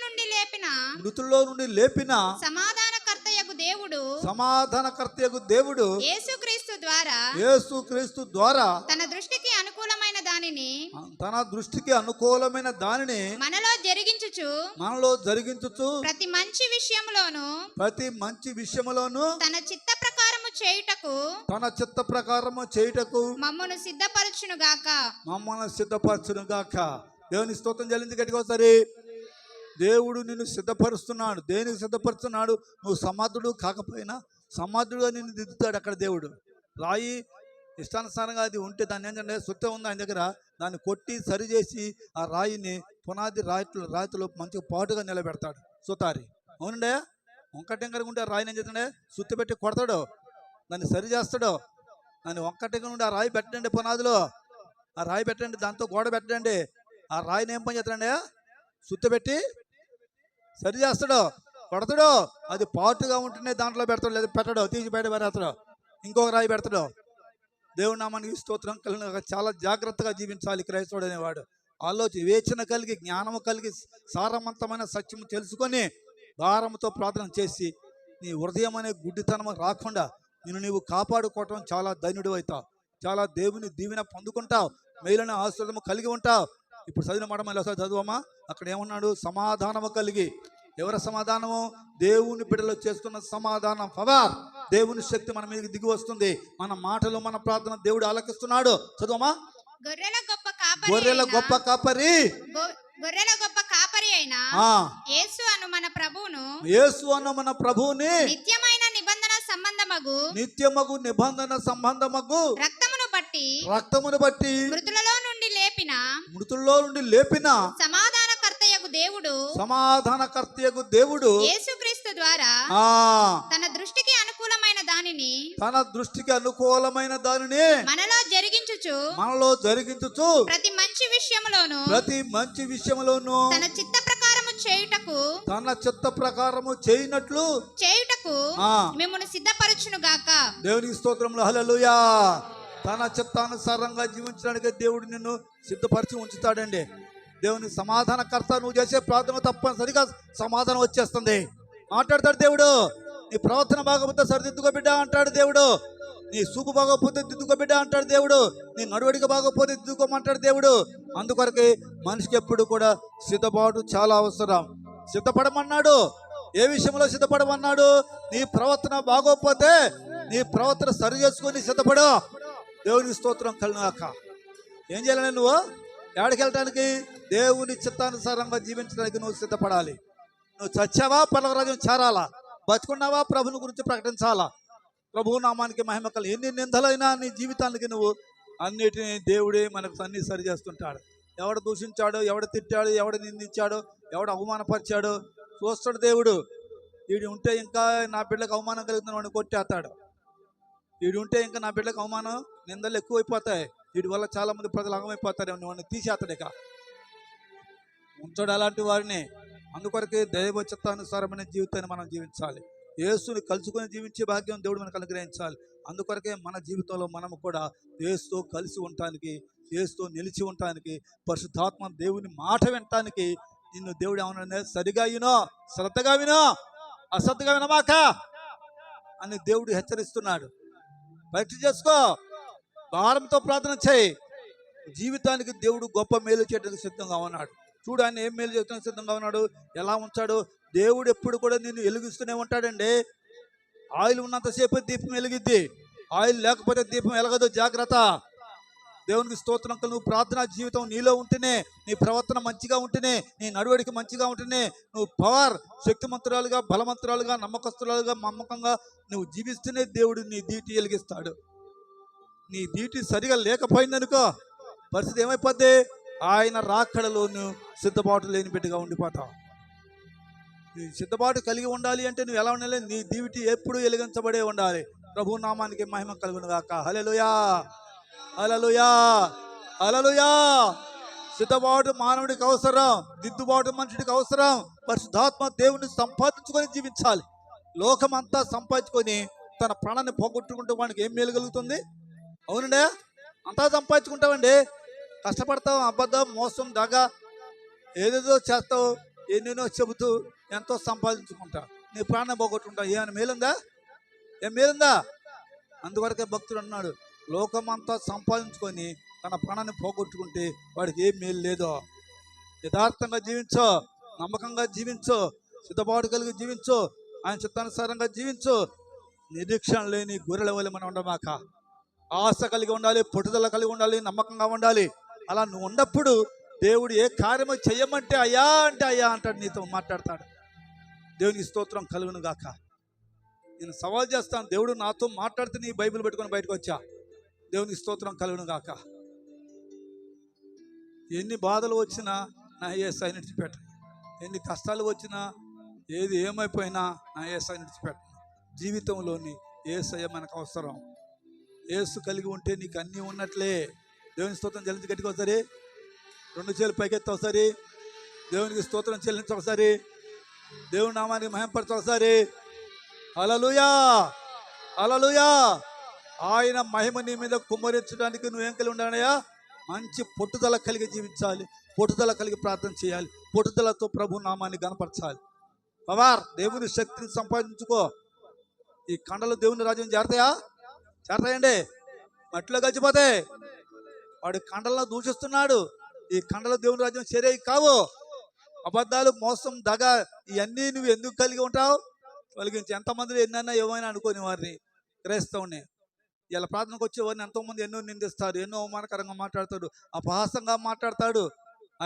Speaker 2: నుండి లేపిన
Speaker 1: సమాధానకర్తయగు దేవుడు యేసుక్రీస్తు ద్వారా
Speaker 2: తన దృష్టికి
Speaker 1: అనుకూలమైన దానిని
Speaker 2: మనలో
Speaker 1: జరిగించుచు
Speaker 2: ప్రతి మంచి విషయములోను తన చిత్త ప్రకారము చేయుటకు మమ్మను సిద్ధపరచును గాక. దేవుని స్తోత్రం చెల్లించి గట్టిగా ఒకసారి. దేవుడు నిన్ను సిద్ధపరుస్తున్నాడు. దేనికి సిద్ధపరుస్తున్నాడు? నువ్వు సమర్థుడు కాకపోయినా సమర్థుడుగా నిన్ను దిద్దుతాడు అక్కడ దేవుడు. రాయి ఇష్టానుసారంగా అది ఉంటే దాన్ని ఏంటంటే సుత్త ఉంది ఆయన దగ్గర, దాన్ని కొట్టి సరిచేసి ఆ రాయిని పునాది రాతిలో మంచిగా పాటుగా నిలబెడతాడు సుతారి. అవునండే, వంకటెంకరగా ఉంటే ఆ రాయిని ఏం చేస్తాడే, సుత్తి పెట్టి కొడతాడు, దాన్ని సరి చేస్తాడు. దాన్ని వంకటెంకర ఉంటే ఆ రాయి పెట్టండి, పునాదిలో ఆ రాయి పెట్టండి, దాంతో గోడ పెట్టండి. ఆ రాయిని ఏం పని చేస్తాడండి, సుత్తి పెట్టి సరి చేస్తాడు, కొడతాడు. అది పాటుగా ఉంటేనే దాంట్లో పెడతాడు, లేదా పెట్టడు, తీసి బయట పెడతాడు, ఇంకొక రాయి పెడతాడు. దేవుడి నామానికి స్తోత్రం కలిగిన చాలా జాగ్రత్తగా జీవించాలి క్రైస్తవుడు అనేవాడు. వివేచన కలిగి, జ్ఞానము కలిగి, సారవంతమైన సత్యము తెలుసుకొని భారంతో ప్రార్థన చేసి నీ హృదయం అనే గుడ్డితనం రాకుండా నీవు కాపాడుకోవటం చాలా ధన్యుడు అవుతావు. చాలా దేవుని దీవెన పొందుకుంటావు, మేలైన ఆశీర్వాదము కలిగి ఉంటావు. ఇప్పుడు చదివిన మాట మళ్ళీ ఒకసారి చదువమ్మా. అక్కడ ఏమన్నాడు? సమాధానము కలిగి. ఎవరి సమాధానము? దేవుని బిడ్డలో చేస్తున్న సమాధానం. పవర్, దేవుని శక్తి మన మీదకి దిగి వస్తుంది. మన మాటలు, మన ప్రార్థన దేవుడు ఆలకిస్తున్నాడు. చదువమ్మా. గొర్రెల గొప్ప కాపరి అయిన యేసు అను మన ప్రభువుని నిత్యమైన నిబంధన సంబంధమగు రక్తమును బట్టి మృతులలో నుండి లేపిన సమాధానకర్తయగు దేవుడు యేసుక్రీస్తు ద్వారా తన దృష్టికి అనుకూలమైన దానిని మనలో జరిగించుచు ప్రతి మంచి విషయములోను తన చిత్త ప్రకారము చేయుటకు మిమ్మును సిద్ధపరచును గాక. దేవునికి స్తోత్రములు. హల్లెలూయా. తన చిత్తానుసారంగా జీవించడానికి దేవుడు నిన్ను సిద్ధపరిచి ఉంచుతాడండి. దేవుని సమాధానకర్త. నువ్వు చేసే ప్రార్థన తప్పనిసరిగా సమాధానం వచ్చేస్తుంది. మాట్లాడతాడు దేవుడు. నీ ప్రవర్తన బాగపోతే సరిదిద్దుకో బిడ్డ అంటాడు దేవుడు. నీ సూపు బాగోపోతే దిద్దుకో బిడ్డ అంటాడు దేవుడు. నీ నడువడిక బాగోపోతే దిద్దుకోమంటాడు దేవుడు. అందుకొరకే మనిషికి ఎప్పుడు కూడా సిద్ధపాటు చాలా అవసరం. సిద్ధపడమన్నాడు. ఏ విషయంలో సిద్ధపడమన్నాడు? నీ ప్రవర్తన బాగోపోతే నీ ప్రవర్తన సరి చేసుకొని సిద్ధపడు. దేవునికి స్తోత్రం కలిగాక. ఏం చేయాలని? నువ్వు ఎక్కడికి వెళ్ళటానికి? దేవుని చిత్తానుసారంగా జీవించడానికి నువ్వు సిద్ధపడాలి. నువ్వు చచ్చావా పరలోక రాజ్యం చేరాలా, బతుకున్నావా ప్రభుని గురించి ప్రకటించాలా. ప్రభు నామానికి మహిమ కలు. ఎన్ని నిందలైనా నీ జీవితానికి నువ్వు అన్నిటినీ దేవుడే మనకు అన్ని సరి చేస్తుంటాడు. ఎవడు దూషించాడో, ఎవడు తిట్టాడో, ఎవడు నిందించాడో, ఎవడు అవమానపరిచాడో చూస్తాడు దేవుడు. వీడు ఉంటే ఇంకా నా బిడ్డకు అవమానం కలుగుతుంది, వాడిని కొట్టేస్తాడు. వీడు ఉంటే ఇంకా నా బిడ్డకు అవమానం నిందలు ఎక్కువైపోతాయి, వీడి వల్ల చాలా మంది ప్రజలు అగమైపోతారు, వాడిని తీసేస్తాడు. ఇక ఉంచాడు అలాంటి వారిని. అందుకొరకే దైవ చిత్తానుసారమైన జీవితాన్ని మనం జీవించాలి. యేసుని కలుసుకొని జీవించే భాగ్యం దేవుడు మనకు అనుగ్రహించాలి. అందుకొరకే మన జీవితంలో మనము కూడా యేసుతో కలిసి ఉండటానికి, యేసుతో నిలిచి ఉండటానికి, పరిశుద్ధాత్మ దేవుని మాట వినటానికి నిన్ను దేవుడు ఏమన్నా సరిగా వినో, శ్రద్ధగా వినో, అశ్రద్ధగా వినమాక అని దేవుడు హెచ్చరిస్తున్నాడు. పరీక్ష చేసుకో, భారంతో ప్రార్థన చేయి. జీవితానికి దేవుడు గొప్ప మేలు చేయడానికి సిద్ధంగా ఉన్నాడు. చూడు ఆయన ఏం మేలు చేయడానికి సిద్ధంగా ఉన్నాడు, ఎలా ఉంచాడు. దేవుడు ఎప్పుడు కూడా నిన్ను వెలిగిస్తూనే ఉంటాడండి. ఆయిల్ ఉన్నంతసేపు దీపం వెలిగిద్ది, ఆయిల్ లేకపోతే దీపం వెలగదు. జాగ్రత్త. దేవునికి స్తోత్రం. నువ్వు ప్రార్థనా జీవితం నీలో ఉంటేనే, నీ ప్రవర్తన మంచిగా ఉంటేనే, నీ నడవడిక మంచిగా ఉంటేనే నువ్వు పవర్ శక్తిమంతురాలుగా, బలవంతురాలుగా, నమ్మకస్తురాలుగా, నమ్మకంగా నువ్వు జీవిస్తేనే దేవుడు నీ దీటి వెలిగిస్తాడు. నీ దీటి సరిగా లేకపోయిందనుకో పరిస్థితి ఏమైపోద్ది, ఆయన రాకడలో నువ్వు సిద్ధపాటు లేని బిడ్డగా ఉండిపోతావు. నీ సిద్ధపాటు కలిగి ఉండాలి అంటే నువ్వు ఎలా ఉండాలి, నీ దీవిటి ఎప్పుడు వెలిగించబడే ఉండాలి. ప్రభు నామానికి మహిమ కలుగును గాక. హల్లెలూయా, హల్లెలూయా, హల్లెలూయా. సిద్ధపాటు మానవుడికి అవసరం, దిద్దుబాటు మనుషుడికి అవసరం. పరిశుద్ధాత్మ దేవుని సంపాదించుకొని జీవించాలి. లోకమంతా సంపాదించుకొని తన ప్రాణాన్ని పోగొట్టుకుంటే వానికి ఏం మేలు కలుగుతుంది? అవునండి, అంతా సంపాదించుకుంటామండి, కష్టపడతావు, అబద్ధం, మోసం, దగ, ఏదేదో చేస్తావు, ఎన్నెన్నో చెబుతూ ఎంతో సంపాదించుకుంటావు, నీ ప్రాణం పోగొట్టుకుంటావు. ఏమైనా మేలుందా? ఏం మేలుందా? అందువరకే భక్తుడు అన్నాడు, లోకమంతా సంపాదించుకొని తన ప్రాణాన్ని పోగొట్టుకుంటే వాడికి ఏం మేలు లేదో. యథార్థంగా జీవించో, నమ్మకంగా జీవించో, సిద్ధపాటు కలిగి జీవించో, ఆయన చిత్తానుసారంగా జీవించో. నిరీక్షణ లేని గొర్రెల వల్ల మనం ఉండమాక. ఆశ కలిగి ఉండాలి, పట్టుదల కలిగి ఉండాలి, నమ్మకంగా ఉండాలి. అలా నువ్వు ఉన్నప్పుడు దేవుడు ఏ కార్యము చెయ్యమంటే అయ్యా అంటే అయ్యా అంటాడు, నీతో మాట్లాడతాడు. దేవునికి స్తోత్రం కలుగును గాక. నేను సవాల్ చేస్తాను, దేవుడు నాతో మాట్లాడితే నీ బైబిల్ పెట్టుకొని బయటకు వచ్చా. దేవునికి స్తోత్రం కలుగును గాక. ఎన్ని బాధలు వచ్చినా నా యేసయ్య విడిచిపెట్టను, ఎన్ని కష్టాలు వచ్చినా, ఏది ఏమైపోయినా నా యేసయ్య విడిచిపెట్టను. జీవితంలోని యేసయ్య మనకు అవసరం. యేసు కలిగి ఉంటే నీకు అన్నీ ఉన్నట్లే. దేవుని స్తోత్రం చెల్లించి గట్టిగా ఒకసారి, రెండు చేతులు పైకెత్తి ఒకసారి, దేవునికి స్తోత్రం చెల్లించి ఒకసారి, దేవుని నామానికి మహిమపరచ ఒకసారి. హల్లెలూయా, హల్లెలూయా. ఆయన మహిమ నీ మీద కుమ్మరించడానికి నువ్వేం కలిగి ఉండాలయ్యా? మంచి పట్టుదల కలిగి జీవించాలి, పట్టుదల కలిగి ప్రార్థన చేయాలి, పట్టుదలతో ప్రభు నామాన్ని గణపరచాలి. పవర్ దేవుని శక్తిని సంపాదించుకో. ఈ కండలు దేవుని రాజ్యం చేరతాయా? చేరతాయండి? మట్టిలో గడిచిపోతాయి. వాడు కండలను దూషిస్తున్నాడు, ఈ కండల దేవుని రాజ్యం చేరేవి కావు. అబద్ధాలు, మోసం, దగ, ఇవన్నీ నువ్వు ఎందుకు కలిగి ఉంటావు? కలిగించి ఎంతమంది ఎన్నైనా ఏమైనా అనుకోని వారిని క్రైస్తవుని ఇలా ప్రార్థనకు వచ్చేవారిని ఎంతోమంది ఎన్నో నిందిస్తారు, ఎన్నో అవమానకరంగా మాట్లాడతాడు, అపహాసంగా మాట్లాడతాడు.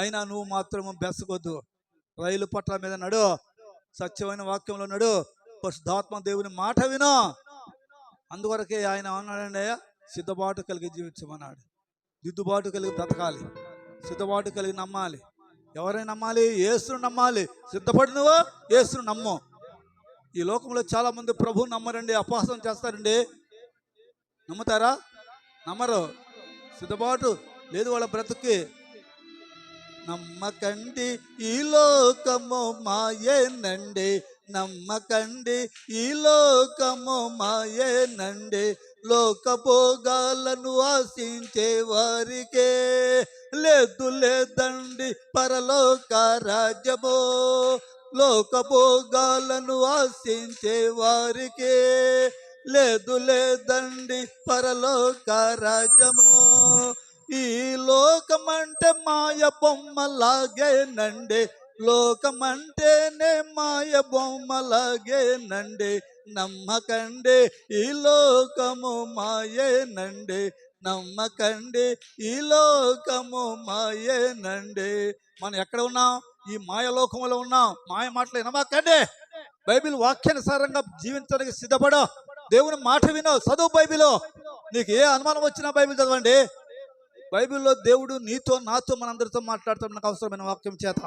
Speaker 2: అయినా నువ్వు మాత్రం బెసగొద్దు. రైలు పట్ల మీద నడు, సత్యమైన వాక్యంలో నడు, పరిశుద్ధాత్మ దేవుని మాట విను. అందువరకే ఆయన అన్నాడండి, సిద్ధపాటు కలిగి జీవించమన్నాడు. దిద్దుబాటు కలిగి బ్రతకాలి, సిద్ధపాటు కలిగి నమ్మాలి. ఎవరైనా నమ్మాలి? యేసును నమ్మాలి. సిద్ధపడి నువ్వు యేసును నమ్ము. ఈ లోకంలో చాలా మంది ప్రభువు నమ్మరండి, అపహాసం చేస్తారండి. నమ్ముతారా? నమ్మరు. సిద్ధపాటు లేదు వాళ్ళ బ్రతుక్కి. నమ్మకండి ఈ లోకము మాయేనండి, నమ్మకండి ఈ లోకము మాయేనండి, లోకభోగాలను ఆశించే వారికే లేదు లేదండి పరలోక రాజ్యము, లోకభోగాలను ఆశించే వారికే లేదు లేదండి పరలోక రాజ్యము. ఈ లోకమంటే మాయ బొమ్మలాగేనండి, లోకమంటేనే మాయ బొమ్మలాగేనండి, నమ్మకండి ఈ లోకము మాయేనండి, నమ్మకండి ఈ లోకము మాయేనండి. మనం ఎక్కడ ఉన్నాం? ఈ మాయలోకంలో ఉన్నాం. మాయ మాటలు వినమాకండి. బైబిల్ వాక్యానుసారంగా జీవించడానికి సిద్ధపడు. దేవుని మాట విను, చదువు బైబిల్. నీకు ఏ అనుమానం వచ్చినా బైబిల్ చదవండి. బైబిల్లో దేవుడు నీతో నాతో మనందరితో మాట్లాడతాం, నాకు అవసరమైన వాక్యం చేత.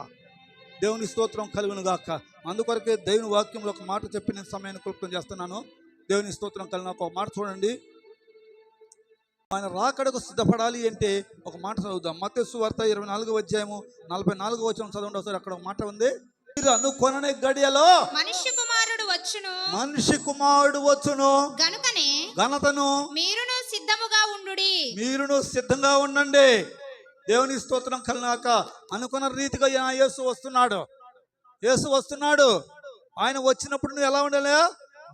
Speaker 2: దేవుని స్తోత్రం కలుగును గాక. అందుకొరకే దేవుని వాక్యంలో ఒక మాట చెప్పి నేను సమయాన్ని క్లుప్తం చేస్తున్నాను. దేవుని స్తోత్రం కలిగిన ఒక మాట చూడండి. ఆయన రాకడకు సిద్ధపడాలి అంటే ఒక మాట చదువుదాం. మత్తయి సువార్త 24వ అధ్యాయము 44వ వచనం చదవండి ఒకసారి. అక్కడ ఒక మాట ఉంది, మీరు అనుకొనని గడియలో
Speaker 3: మనిషి కుమారుడు
Speaker 2: వచ్చును
Speaker 3: గనుకనే
Speaker 2: ఘనతను
Speaker 3: మీరును సిద్ధముగా ఉండుడి.
Speaker 2: మీరును సిద్ధంగా ఉండండి. దేవుని స్తోత్రం కలిగినాక అనుకున్న రీతిగా యేసు వస్తున్నాడు. ఆయన వచ్చినప్పుడు నువ్వు ఎలా ఉండాలి?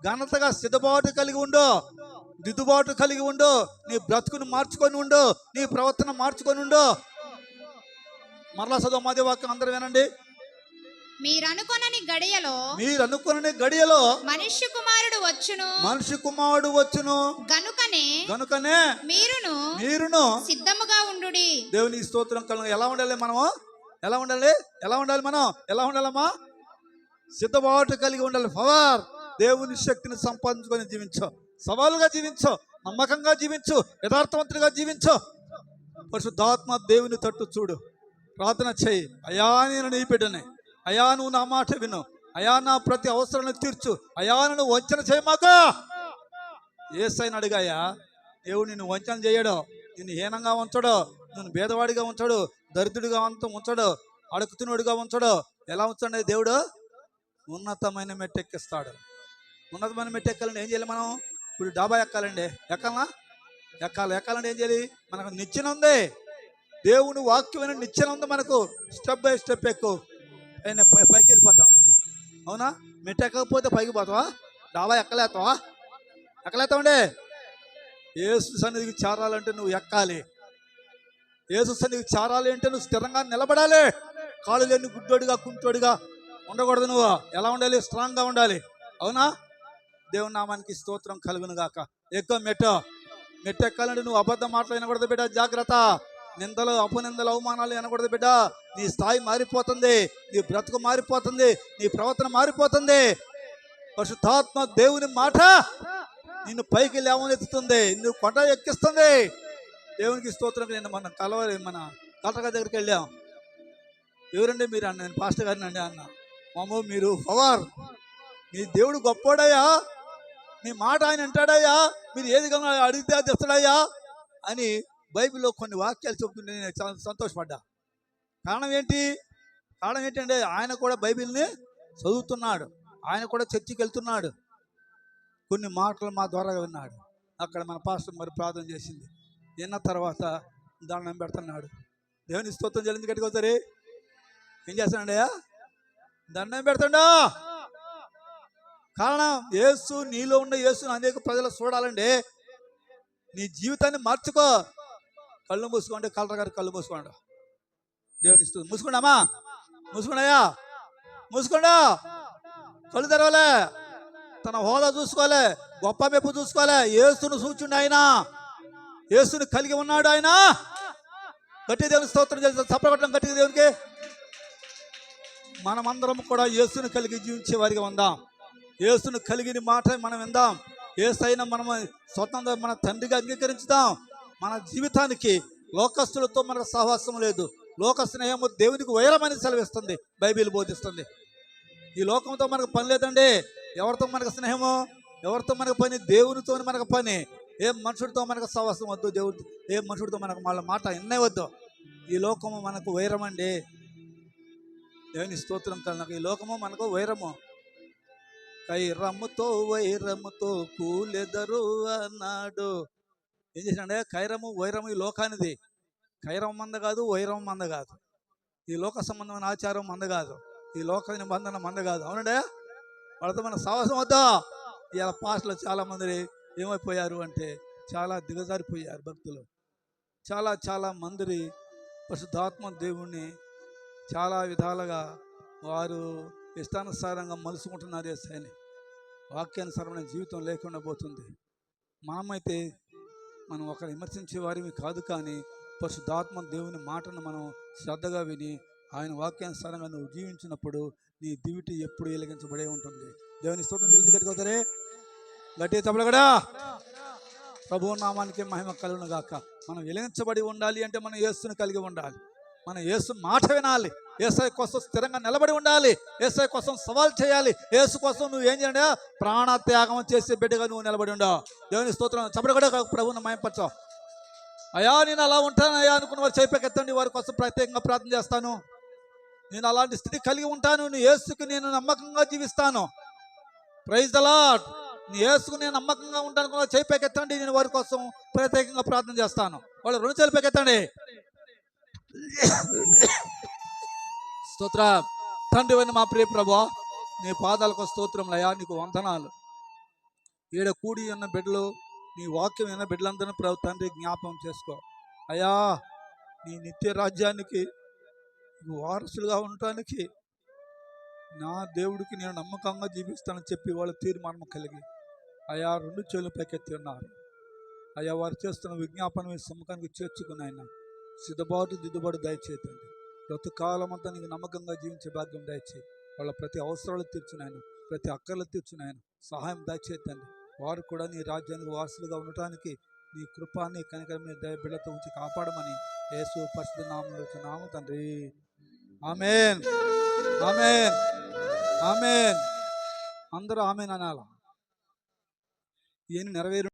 Speaker 2: ఘనతగా సిద్ధబాటు కలిగి ఉండు, దిద్దుబాటు కలిగి ఉండు, నీ బ్రతుకును మార్చుకొని ఉండు, నీ ప్రవర్తన మార్చుకొని ఉండు. మరలా చదువు మాదే వాక్యం అందరూ వినండి.
Speaker 3: మీరు అనుకొనని గడియలో మనిషి కుమారుడు వచ్చును గనుకనే మీరును సిద్ధముగా ఉండుడి.
Speaker 2: దేవుని స్తోత్రం కలుగు. ఎలా ఉండాలి మనము? ఎలా ఉండాలి మనం? ఎలా ఉండాలమ్మా? సిద్ధబాటు కలిగి ఉండాలి. పవర్, దేవుని శక్తిని సంపాదించుకొని జీవించు, సవాలుగా జీవించు, నమ్మకంగా జీవించు, యథార్థవంతుడిగా జీవించు. పరిశుద్ధాత్మ దేవుని తట్టు చూడు, ప్రార్థన చేయి. అయ్యా నేను నీ బిడ్డనే, అయ్యా నువ్వు నా మాట విను, అయ్యా నా ప్రతి అవసరాన్ని తీర్చు, అయ్యా నన్ను వంచన చేయమాక. యేసయ్యని అడిగాయా, దేవుడు నిన్ను వంచన చేయడు, నిన్ను హీనంగా ఉంచడు, నిన్ను భేదవాడిగా ఉంచడు, దరిద్రుడిగా ఉంచడు, అడుగుతున్నోడిగా ఉంచడు. ఎలా ఉంచండి? దేవుడు ఉన్నతమైన మెట్టెక్కిస్తాడు. ఉన్నతమైన మెట్టెక్కాలంటే ఏం చేయాలి మనం? ఇప్పుడు డాబా ఎక్కాలండి, ఎక్కాలంటే ఏం చేయాలి? మనకు నిచ్చెన ఉంది, దేవుని వాక్యమైన నిచ్చెన ఉంది మనకు. స్టెప్ బై స్టెప్ ఎక్కువ పైకి వెళ్ళిపోతాం. అవునా? మెట్టు ఎక్కకపోతే పైకి పోతావా? డాబా ఎక్కలేతామండి. యేసు సన్నిధికి చేరాలంటే నువ్వు ఎక్కాలి. యేసు సన్నిధికి చేరాలి అంటే నువ్వు స్థిరంగా నిలబడాలి. కాళ్ళు లేని గుడ్డోడిగా కుంటోడిగా ఉండకూడదు. నువ్వు ఎలా ఉండాలి? స్ట్రాంగ్గా ఉండాలి. అవునా? దేవుని నామానికి స్తోత్రం కలుగును గాక. ఎక్కువ మెట్టు ఎక్కాలంటే నువ్వు అబద్ధం మాటలు వినకూడదు బిడ్డ, జాగ్రత్త. నిందలు, అపనిందలు, అవమానాలు వినకూడదు బిడ్డ. నీ స్థాయి మారిపోతుంది, నీ బ్రతుకు మారిపోతుంది, నీ ప్రవర్తన మారిపోతుంది. పరిశుద్ధాత్మ దేవుని మాట నిన్ను పైకి లేవనెత్తుతుంది, నిన్ను కొండ ఎక్కిస్తుంది. దేవునికి స్తోత్రం. నేను మన కలెక్టర్ దగ్గరికి వెళ్ళాం. ఎవరండి మీరు అన్న? నేను పాస్టర్ గారిని అండి అన్న. మామూ మీరు పవర్, మీ దేవుడు గొప్పోడయ్యా, మీ మాట ఆయన అంటాడయ్యా, మీరు ఏది అడిగితే అది ఇస్తాడయ్యా అని బైబిల్లో కొన్ని వాక్యాలు చెప్తుంటే నేను చాలా సంతోషపడ్డా. కారణం ఏంటంటే ఆయన కూడా బైబిల్ని చదువుతున్నాడు, ఆయన కూడా చర్చికి వెళ్తున్నాడు, కొన్ని మాటలు మా ద్వారా విన్నాడు. అక్కడ మన పాస్టర్ మరి ప్రార్థన చేసింది, విన్న తర్వాత దండం పెడుతున్నాడు. దేవుని స్తోత్రం చెల్లింది కట్టుకోసరి ఏం చేస్తాడయ్యా? దండం పెడుతుండా. కారణం యేసు, నీలో ఉన్న యేసుని అనేక ప్రజలు చూడాలండి. నీ జీవితాన్ని మార్చుకో. కళ్ళు మూసుకోండి, కలెక్టర్ గారు కళ్ళు మూసుకోండి. దేవుని ఇస్తుంది. మూసుకోండమ్మా, మూసుకోండియా, మూసుకోండా. కళ్ళు తెరవలే, తన హోదా చూసుకోలే, గొప్ప మెప్పు చూసుకోలే. యేసును సూచిండు ఆయన, యేసుని కలిగి ఉన్నాడు ఆయన. గట్టి దేవుని స్తోత్రం చేసి చప్పగొట్టడం గట్టిగా దేవునికి. మనమందరం కూడా యేసుని కలిగి జీవించే వారిగా ఉందాం. యేసును కలిగిన మాట మనం విందాం. యేసైనా మనం స్వతంత్ర మన తండ్రిగా అంగీకరించుదాం. మన జీవితానికి లోకస్తులతో మనకు సహవాసం లేదు. లోక స్నేహము దేవునికి వైరమని సెలవిస్తుంది, బైబిల్ బోధిస్తుంది. ఈ లోకంతో మనకు పని లేదండి. ఎవరితో మనకు స్నేహము, ఎవరితో మనకు పని? దేవునితో మనకు పని. ఏ మనుషుడితో మనకు సహవాసం వద్దు, దేవుడి ఏ మనుషుడితో మనకు మళ్ళీ మాట విన్నే వద్దు. ఈ లోకము మనకు వైరమండి. దేవుని స్తోత్రం కలనక. ఈ లోకము మనకు వైరము. కైరముతో వైరముతో కూలెదరు అన్నాడు. ఏం చేసినాడే? కైరము వైరము ఈ లోకానిది. కైరం మంద కాదు, వైరం మంద కాదు. ఈ లోక సంబంధమైన ఆచారం మంద కాదు, ఈ లోక నిబంధన మంద కాదు. అవునండే? వాళ్ళతో మన సాహసం వద్దా. ఇలా పాస్టర్లు చాలామంది ఏమైపోయారు అంటే చాలా దిగజారిపోయారు. భక్తులు చాలా మంది పరిశుద్ధాత్మ దేవుణ్ణి చాలా విధాలుగా వారు ఇష్టానుసారంగా మలుసుకుంటున్నారు. యేసయ్యని వాక్యానుసారమైన జీవితం లేకుండా పోతుంది. మనమైతే మనం ఒకరు విమర్శించే వారివి కాదు, కానీ పరిశుద్ధాత్మ దేవుని మాటను మనం శ్రద్ధగా విని ఆయన వాక్యానుసారంగా నువ్వు జీవించినప్పుడు నీ దివిటి ఎప్పుడు వెలిగించబడే ఉంటుంది. దేవుని స్తోత్రం చెల్లించి కట్టుకోతారే.
Speaker 1: గట్టి తప్పలు కూడా ప్రభు నామానికి మహిమ కలుగును గాక. మనం వెలిగించబడి ఉండాలి అంటే మనం యేసుని కలిగి ఉండాలి. మనం యేసు మాట వినాలి. యేసయ్య కోసం స్థిరంగా నిలబడి ఉండాలి. యేసయ్య కోసం సవాల్ చేయాలి. యేసు కోసం నువ్వు ఏం చేయండి, ప్రాణత్యాగం చేసే బిడ్డగా నువ్వు నిలబడి ఉండవు. దేవుని స్తోత్రం. చప్పటి కూడా ప్రభువును మహిమపరచు. అయ్యా నేను అలా ఉంటాను అయ్యా అనుకున్న వారు చేపెక్కెత్తండి. వారి కోసం ప్రత్యేకంగా ప్రార్థన చేస్తాను. నేను అలాంటి స్థితి కలిగి ఉంటాను. నీ యేసుకు నేను నమ్మకంగా జీవిస్తాను. Praise the Lord. నీ యేసుకు నేను నమ్మకంగా ఉంటాను. చేపెక్కెత్తండి. నేను వారి కోసం ప్రత్యేకంగా ప్రార్థన చేస్తాను. వాళ్ళు 2 చేతులు పెకెత్తండి. స్తోత్ర. తండ్రి అయిన మా ప్రియ ప్రభువా, నీ పాదాలకు స్తోత్రములయ్యా, నీకు వందనాలు. ఈడ కూడి ఉన్న బిడ్డలు, నీ వాక్యం అయిన బిడ్డలందరినీ ప్రభు తండ్రి జ్ఞాపకం చేసుకో అయ్యా. నీ నిత్య రాజ్యానికి వారసులుగా ఉండటానికి నా దేవుడికి నేను నమ్మకంగా జీవిస్తానని చెప్పి వాళ్ళ తీర్మానం కలిగి అయ్యా 2 చేతులు పైకెత్తి ఉన్నారు. అయ్యా వారు చేస్తున్న విజ్ఞాపన మీ సమ్మకానికి చేర్చుకుని ఆయన సిద్ధబాటు దిద్దుబాటు దయచేతండి. బ్రతుకాలం అంతా నీకు నమ్మకంగా జీవించే భాగ్యం దయచేయి. వాళ్ళ ప్రతి అవసరాలు తీర్చున్నాయన, ప్రతి అక్కర్లు తీర్చున్నాయన సహాయం దయచేతండి. వారు కూడా నీ రాజ్యానికి వారసులుగా ఉండటానికి నీ కృపాన్ని కనికరం నీ దయ బిడ్డతో ఉంచి కాపాడమని యేసు పరిశుద్ధ నామములో నామ తండ్రి. ఆమేన్, ఆమేన్, ఆమేన్. అందరూ ఆమేన్ అనాలా. ఇవన్నీ నెరవేరు.